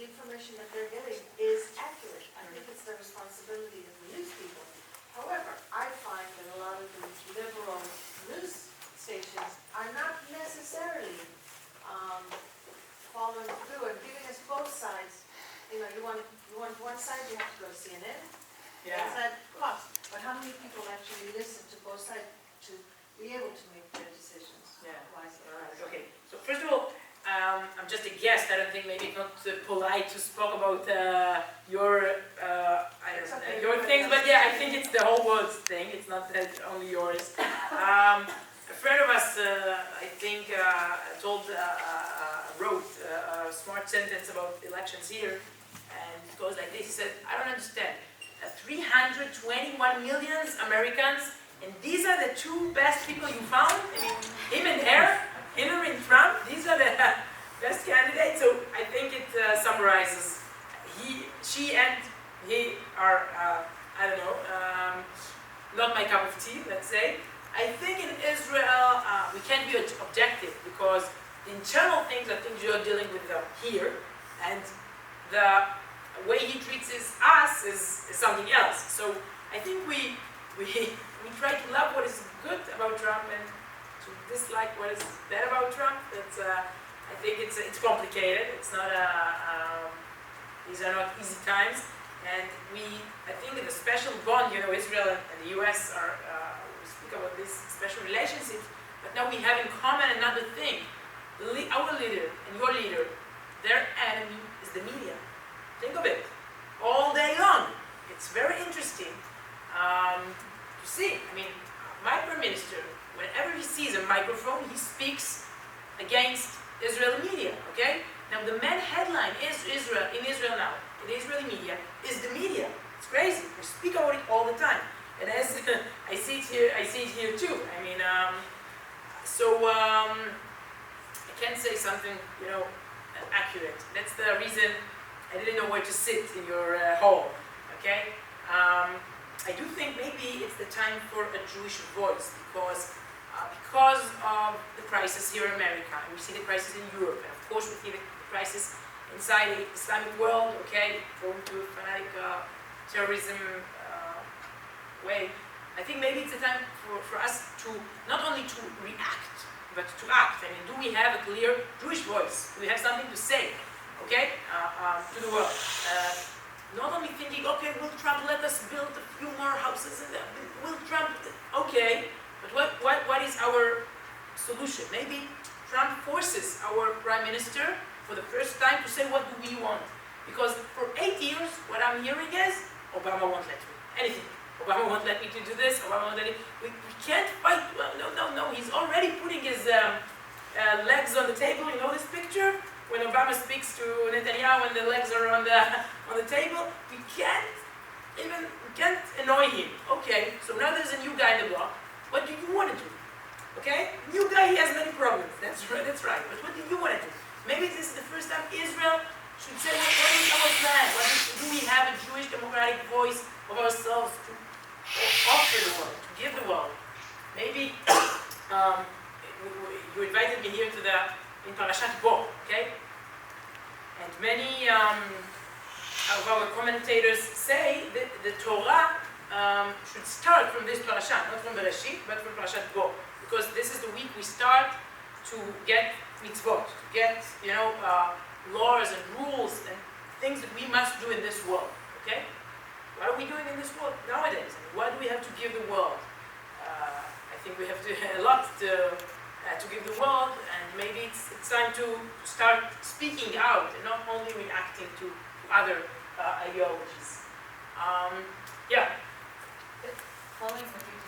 the information that they're getting is accurate. I think it's the responsibility of the news people. However, I find that a lot of the liberal news stations are not necessarily following through and giving us both sides. You know, you want one side, you have to go to CNN. Yeah. That cost. But how many people actually listen to both sides to be able to make their decisions? Yeah. Wisely? Okay. So first of all, I'm just a guest. I don't think maybe it's not polite to talk about your your things, but yeah, I think it's the whole world's thing. It's not only yours. A friend of us, I think, wrote a smart sentence about elections here, and it goes like this. He said, "I don't understand. 321 million Americans, and these are the two best people you found? I mean, him and her, Hillary and Trump, these are the best candidates." So I think it summarizes. She and he are, I don't know, not my cup of tea, let's say. I think in Israel, we can't be objective because the internal things are things you're dealing with here, and the way he treats us is something else. So I think we try to love what is good about Trump and to dislike what is bad about Trump. That's I think it's complicated. It's not these are not easy times, and I think in the special bond, Israel and the U.S. are we speak about this special relationship, but now we have in common another thing. Our leader and your leader, their enemy is the media. Think of it, all day long. It's very interesting to see. I mean, my prime minister, whenever he sees a microphone, he speaks against Israeli media. Okay? Now the main headline is in Israel now, in the Israeli media, is the media. It's crazy. We speak about it all the time, and as I see it here too. I mean, I can't say something, accurate. That's the reason. I didn't know where to sit in your hall, okay? I do think maybe it's the time for a Jewish voice because of the crisis here in America, and we see the crisis in Europe, and of course we see the crisis inside the Islamic world, okay, going to a fanatic terrorism way. I think maybe it's the time for us to not only to react, but to act. I mean, do we have a clear Jewish voice? Do we have something to say? Okay, to the world. Not only thinking, okay, will Trump let us build a few more houses? Will Trump? Okay, but what is our solution? Maybe Trump forces our prime minister for the first time to say what do we want? Because for 8 years, what I'm hearing is Obama won't let me anything. Obama won't let me to do this. Obama won't let me. We can't fight. Well, no. He's already putting his legs on the table. You know this picture? When Obama speaks to Netanyahu and the legs are on the table, we can't annoy him. Okay, so now there's a new guy in the block. What do you want to do? Okay, new guy, he has many problems. That's right. But what do you want to do? Maybe this is the first time Israel should say, what is our plan? Do we have a Jewish democratic voice of ourselves to offer the world, to give the world? Maybe you invited me here in Parashat Bo, okay? And many of our commentators say that the Torah should start from this parasha, not from Bereshit, but from Parashat Bo, because this is the week we start to get mitzvot, to get laws and rules and things that we must do in this world. Okay, what are we doing in this world nowadays? I mean, what do we have to give the world? I think we have a lot to give the world, and maybe it's time to start speaking out and not only reacting to other ideologies. Yeah. Following what you